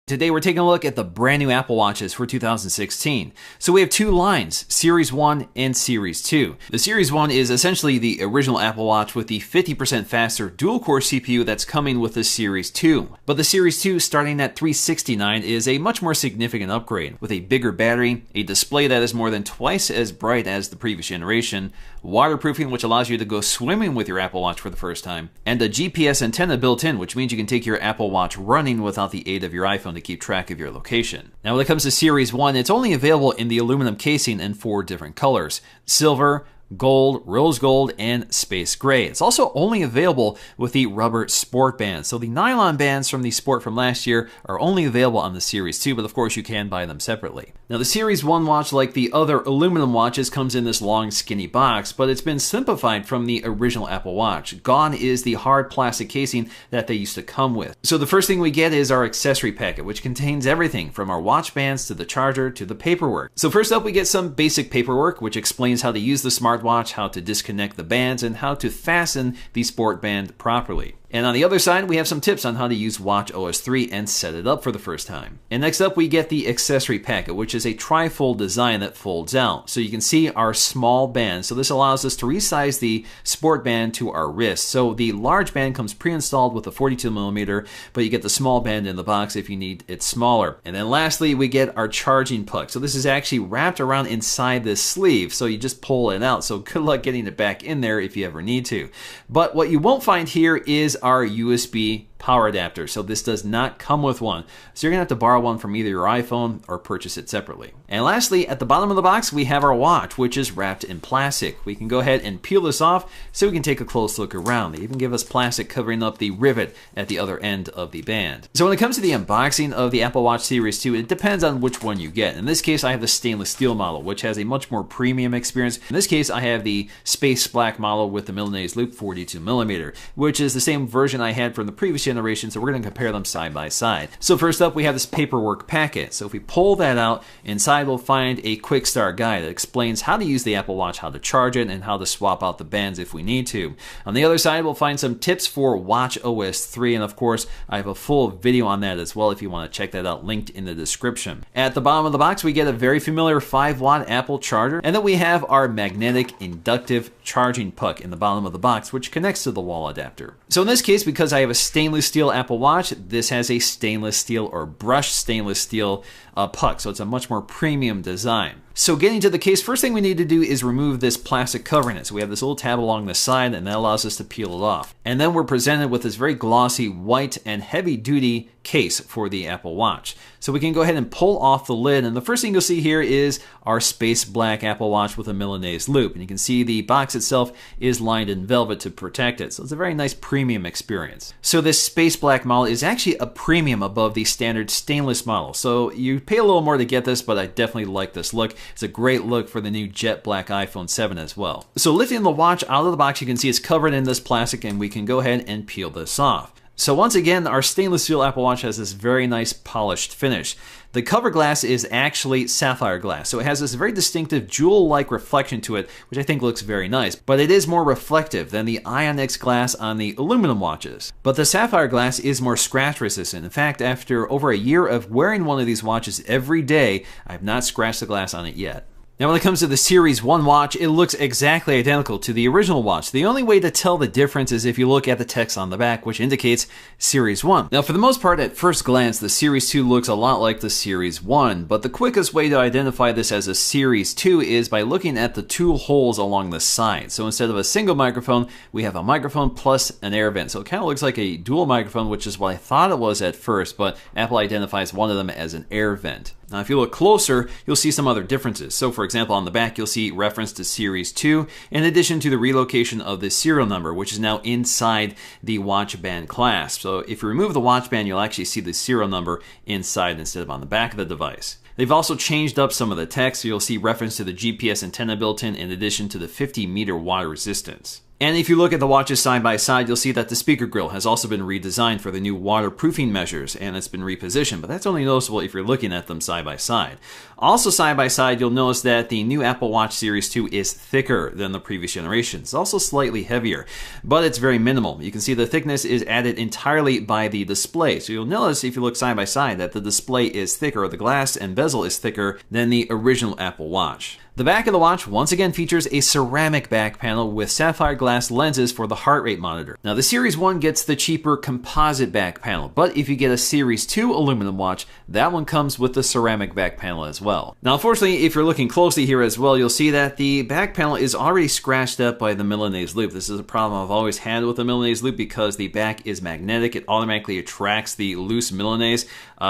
Today we're taking a look at the brand new Apple Watches for 2016. So we have two lines, Series 1 and Series 2. The Series 1 is essentially the original Apple Watch with the 50% faster dual-core CPU that's coming with the Series 2. But the Series 2, starting at $369, is a much more significant upgrade, with a bigger battery, a display that is more than twice as bright as the previous generation, waterproofing which allows you to go swimming with your Apple Watch for the first time, and a GPS antenna built in, which means you can take your Apple Watch running without the aid of your iPhone to keep track of your location. Now when it comes to Series 1, it's only available in the aluminum casing in 4 different colors: silver, gold, rose gold, and space gray. It's also only available with the rubber sport bands. So the nylon bands from the Sport from last year are only available on the Series 2, but of course you can buy them separately. Now the Series 1 watch, like the other aluminum watches, comes in this long skinny box, but it's been simplified from the original Apple Watch. Gone is the hard plastic casing that they used to come with. So the first thing we get is our accessory packet, which contains everything from our watch bands to the charger to the paperwork. So first up we get some basic paperwork, which explains how to use the smartwatch, how to disconnect the bands, and how to fasten the sport band properly. And on the other side, we have some tips on how to use watchOS 3 and set it up for the first time. And next up, we get the accessory packet, which is a tri-fold design that folds out. So you can see our small band. So this allows us to resize the sport band to our wrist. So the large band comes pre-installed with a 42mm, but you get the small band in the box if you need it smaller. And then lastly, we get our charging plug. So this is actually wrapped around inside this sleeve. So you just pull it out. So good luck getting it back in there if you ever need to. But what you won't find here is our USB power adapter. So this does not come with one. So you're gonna have to borrow one from either your iPhone or purchase it separately. And lastly, at the bottom of the box, we have our watch, which is wrapped in plastic. We can go ahead and peel this off so we can take a close look around. They even give us plastic covering up the rivet at the other end of the band. So when it comes to the unboxing of the Apple Watch Series 2, it depends on which one you get. In this case, I have the stainless steel model, which has a much more premium experience. In this case, I have the space black model with the Milanese loop 42mm, which is the same version I had from the previous generation, so we're going to compare them side by side. So first up, we have this paperwork packet. So if we pull that out, inside we'll find a quick start guide that explains how to use the Apple Watch, how to charge it, and how to swap out the bands if we need to. On the other side, we'll find some tips for watchOS 3, and of course, I have a full video on that as well if you want to check that out, linked in the description. At the bottom of the box, we get a very familiar 5-watt Apple charger, and then we have our magnetic inductive charging puck in the bottom of the box, which connects to the wall adapter. So in this case, because I have a stainless steel Apple Watch, this has a stainless steel or brushed stainless steel puck, so it's a much more premium design. So getting to the case, first thing we need to do is remove this plastic covering it. So we have this little tab along the side, and that allows us to peel it off. And then we're presented with this very glossy white and heavy duty case for the Apple Watch. So we can go ahead and pull off the lid, and the first thing you'll see here is our space black Apple Watch with a Milanese loop. And you can see the box itself is lined in velvet to protect it. So it's a very nice premium experience. So this space black model is actually a premium above the standard stainless model. So you pay a little more to get this, but I definitely like this look. It's a great look for the new jet black iPhone 7 as well. So lifting the watch out of the box, you can see it's covered in this plastic, and we can go ahead and peel this off. So once again, our stainless steel Apple Watch has this very nice polished finish. The cover glass is actually sapphire glass, so it has this very distinctive jewel-like reflection to it, which I think looks very nice, but it is more reflective than the Onyx glass on the aluminum watches. But the sapphire glass is more scratch resistant. In fact, after over a year of wearing one of these watches every day, I have not scratched the glass on it yet. Now when it comes to the Series 1 watch, it looks exactly identical to the original watch. The only way to tell the difference is if you look at the text on the back, which indicates Series 1. Now for the most part, at first glance, the Series 2 looks a lot like the Series 1, but the quickest way to identify this as a Series 2 is by looking at the 2 holes along the side. So instead of a single microphone, we have a microphone plus an air vent. So it kind of looks like a dual microphone, which is what I thought it was at first, but Apple identifies one of them as an air vent. Now, if you look closer, you'll see some other differences. So, for example, on the back, you'll see reference to Series 2, in addition to the relocation of the serial number, which is now inside the watch band clasp. So, if you remove the watch band, you'll actually see the serial number inside instead of on the back of the device. They've also changed up some of the text, so you'll see reference to the GPS antenna built in addition to the 50-meter water resistance. And if you look at the watches side by side, you'll see that the speaker grill has also been redesigned for the new waterproofing measures, and it's been repositioned, but that's only noticeable if you're looking at them side by side. Also side by side, you'll notice that the new Apple Watch Series 2 is thicker than the previous generation. It's also slightly heavier, but it's very minimal. You can see the thickness is added entirely by the display. So you'll notice if you look side by side that the display is thicker, or the glass and bezel is thicker than the original Apple Watch. The back of the watch once again features a ceramic back panel with sapphire glass lenses for the heart rate monitor. Now the Series 1 gets the cheaper composite back panel, but if you get a Series 2 aluminum watch, that one comes with the ceramic back panel as well. Now unfortunately, if you're looking closely here as well, you'll see that the back panel is already scratched up by the Milanese loop. This is a problem I've always had with the Milanese loop because the back is magnetic. It automatically attracts the loose Milanese,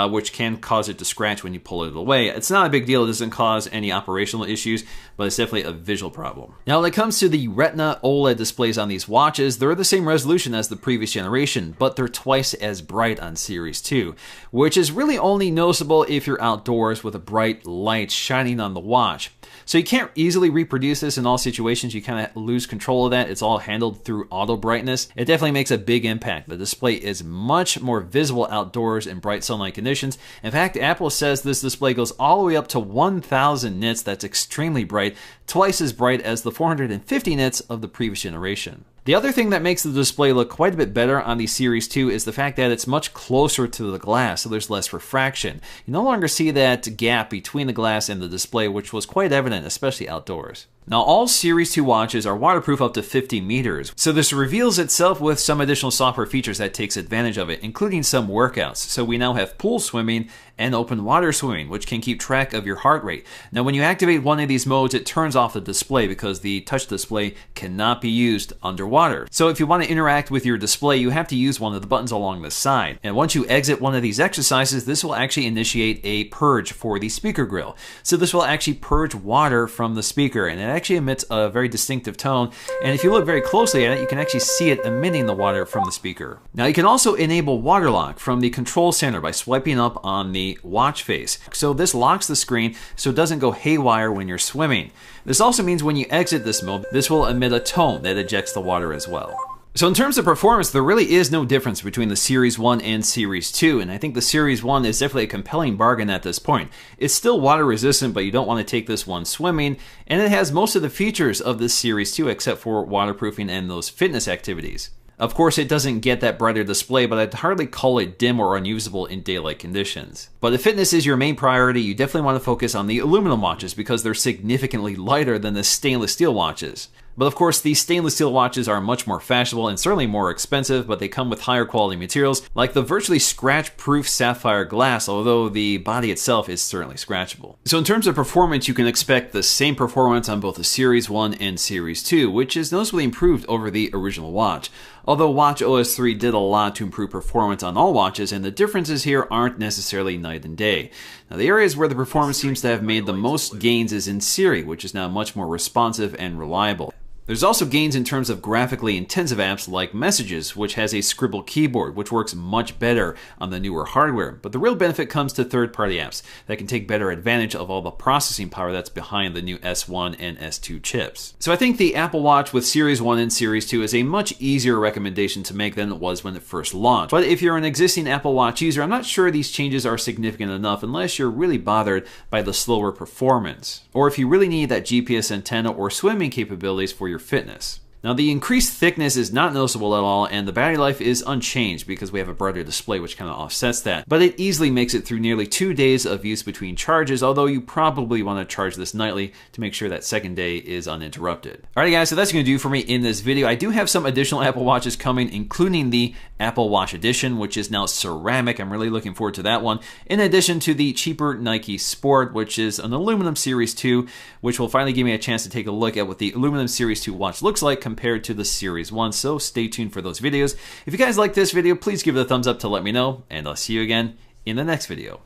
which can cause it to scratch when you pull it away. It's not a big deal. It doesn't cause any operational issues, but it's definitely a visual problem. Now, when it comes to the Retina OLED displays on these watches, they're the same resolution as the previous generation, but they're twice as bright on Series 2, which is really only noticeable if you're outdoors with a bright light shining on the watch. So you can't easily reproduce this in all situations. You kind of lose control of that. It's all handled through auto brightness. It definitely makes a big impact. The display is much more visible outdoors in bright sunlight conditions. In fact, Apple says this display goes all the way up to 1000 nits. That's extremely bright, twice as bright as the 450 nits of the previous generation. The other thing that makes the display look quite a bit better on the Series 2 is the fact that it's much closer to the glass, so there's less refraction. You no longer see that gap between the glass and the display, which was quite evident, especially outdoors. Now, all Series 2 watches are waterproof up to 50 meters, so this reveals itself with some additional software features that takes advantage of it, including some workouts. So we now have pool swimming and open water swimming, which can keep track of your heart rate. Now, when you activate one of these modes, it turns off the display because the touch display cannot be used underwater. So if you want to interact with your display, you have to use one of the buttons along the side. And once you exit one of these exercises, this will actually initiate a purge for the speaker grill. So this will actually purge water from the speaker, and it actually emits a very distinctive tone, and if you look very closely at it, you can actually see it emitting the water from the speaker. Now you can also enable water lock from the control center by swiping up on the watch face. So this locks the screen so it doesn't go haywire when you're swimming. This also means when you exit this mode, this will emit a tone that ejects the water as well. So in terms of performance, there really is no difference between the Series 1 and Series 2, and I think the Series 1 is definitely a compelling bargain at this point. It's still water resistant, but you don't want to take this one swimming, and it has most of the features of this Series 2 except for waterproofing and those fitness activities. Of course, it doesn't get that brighter display, but I'd hardly call it dim or unusable in daylight conditions. But if fitness is your main priority, you definitely want to focus on the aluminum watches because they're significantly lighter than the stainless steel watches. But of course, these stainless steel watches are much more fashionable and certainly more expensive, but they come with higher quality materials, like the virtually scratch-proof sapphire glass, although the body itself is certainly scratchable. So in terms of performance, you can expect the same performance on both the Series 1 and Series 2, which is noticeably improved over the original watch. Although watchOS 3 did a lot to improve performance on all watches, and the differences here aren't necessarily night and day. Now, the areas where the performance seems to have made the most gains is in Siri, which is now much more responsive and reliable. There's also gains in terms of graphically intensive apps like Messages, which has a scribble keyboard, which works much better on the newer hardware. But the real benefit comes to third-party apps that can take better advantage of all the processing power that's behind the new S1 and S2 chips. So I think the Apple Watch with Series 1 and Series 2 is a much easier recommendation to make than it was when it first launched. But if you're an existing Apple Watch user, I'm not sure these changes are significant enough unless you're really bothered by the slower performance, or if you really need that GPS antenna or swimming capabilities for your fitness. Now, the increased thickness is not noticeable at all, and the battery life is unchanged because we have a brighter display, which kind of offsets that. But it easily makes it through nearly 2 days of use between charges, although you probably want to charge this nightly to make sure that second day is uninterrupted. Alright guys, so that's going to do for me in this video. I do have some additional Apple Watches coming, including the Apple Watch Edition, which is now ceramic. I'm really looking forward to that one. In addition to the cheaper Nike Sport, which is an aluminum Series 2, which will finally give me a chance to take a look at what the aluminum Series 2 watch looks like compared to the Series 1, so stay tuned for those videos. If you guys like this video, please give it a thumbs up to let me know, and I'll see you again in the next video.